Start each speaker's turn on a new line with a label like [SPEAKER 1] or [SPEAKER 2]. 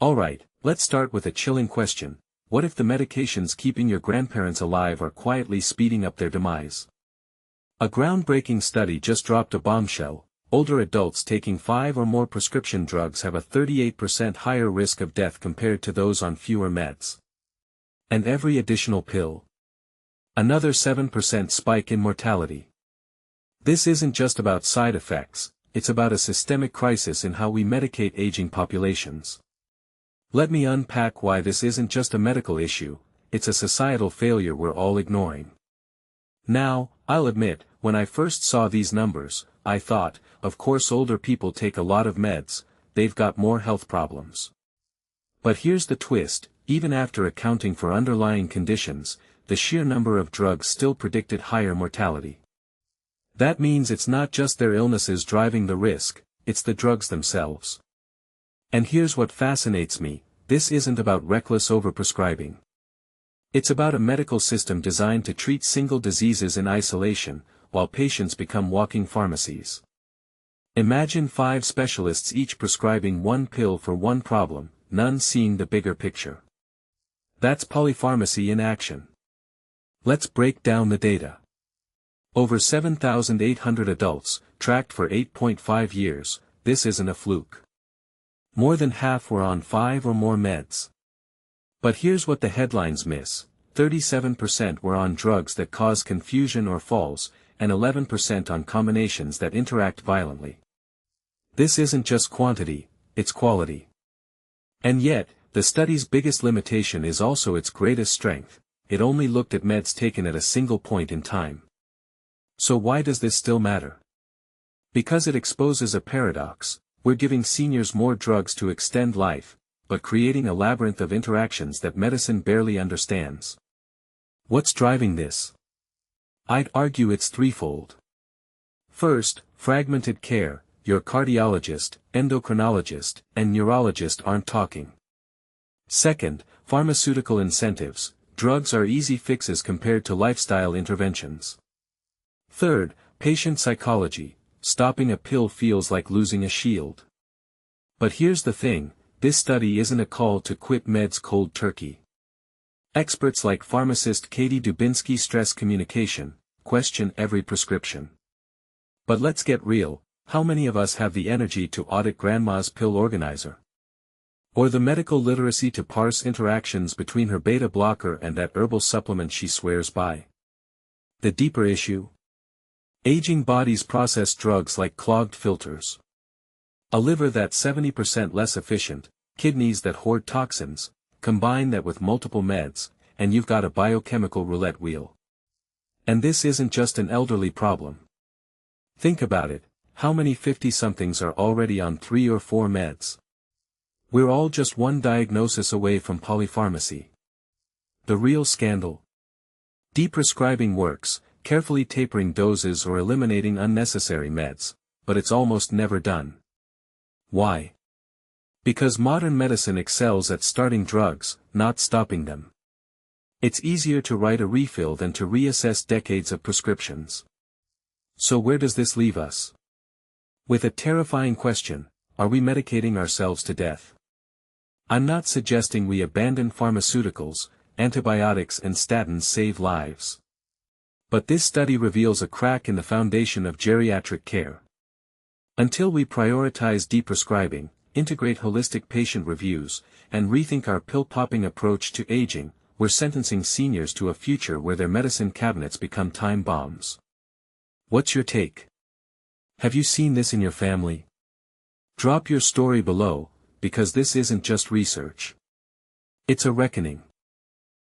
[SPEAKER 1] Alright, let's start with a chilling question. What if the medications keeping your grandparents alive are quietly speeding up their demise? A groundbreaking study just dropped a bombshell. Older adults taking 5 or more prescription drugs have a 38% higher risk of death compared to those on fewer meds. And every additional pill. Another 7% spike in mortality. This isn't just about side effects, it's about a systemic crisis in how we medicate aging populations. Let me unpack why this isn't just a medical issue, it's a societal failure we're all ignoring. Now, I'll admit, when I first saw these numbers, I thought, of course older people take a lot of meds, they've got more health problems. But here's the twist, even after accounting for underlying conditions, the sheer number of drugs still predicted higher mortality. That means it's not just their illnesses driving the risk, it's the drugs themselves. And here's what fascinates me, this isn't about reckless overprescribing. It's about a medical system designed to treat single diseases in isolation, while patients become walking pharmacies. Imagine 5 specialists each prescribing one pill for one problem, none seeing the bigger picture. That's polypharmacy in action. Let's break down the data. Over 7,800 adults, tracked for 8.5 years, this isn't a fluke. More than half were on 5 or more meds. But here's what the headlines miss, 37% were on drugs that cause confusion or falls, and 11% on combinations that interact violently. This isn't just quantity, it's quality. And yet, the study's biggest limitation is also its greatest strength, it only looked at meds taken at a single point in time. So why does this still matter? Because it exposes a paradox. We're giving seniors more drugs to extend life, but creating a labyrinth of interactions that medicine barely understands. What's driving this? I'd argue it's threefold. First, fragmented care, your cardiologist, endocrinologist, and neurologist aren't talking. Second, pharmaceutical incentives, drugs are easy fixes compared to lifestyle interventions. Third, patient psychology. Stopping a pill feels like losing a shield. But here's the thing, this study isn't a call to quit meds cold turkey. Experts like pharmacist Katie Dubinsky stress communication, question every prescription. But let's get real, how many of us have the energy to audit grandma's pill organizer? Or the medical literacy to parse interactions between her beta blocker and that herbal supplement she swears by? The deeper issue? Aging bodies process drugs like clogged filters. A liver that's 70% less efficient, kidneys that hoard toxins, combine that with multiple meds, and you've got a biochemical roulette wheel. And this isn't just an elderly problem. Think about it, how many 50-somethings are already on 3 or 4 meds? We're all just one diagnosis away from polypharmacy. The real scandal? Deprescribing works, carefully tapering doses or eliminating unnecessary meds, but it's almost never done. Why? Because modern medicine excels at starting drugs, not stopping them. It's easier to write a refill than to reassess decades of prescriptions. So where does this leave us? With a terrifying question, are we medicating ourselves to death? I'm not suggesting we abandon pharmaceuticals, antibiotics and statins save lives. But this study reveals a crack in the foundation of geriatric care. Until we prioritize deprescribing, integrate holistic patient reviews, and rethink our pill-popping approach to aging, we're sentencing seniors to a future where their medicine cabinets become time bombs. What's your take? Have you seen this in your family? Drop your story below, because this isn't just research. It's a reckoning.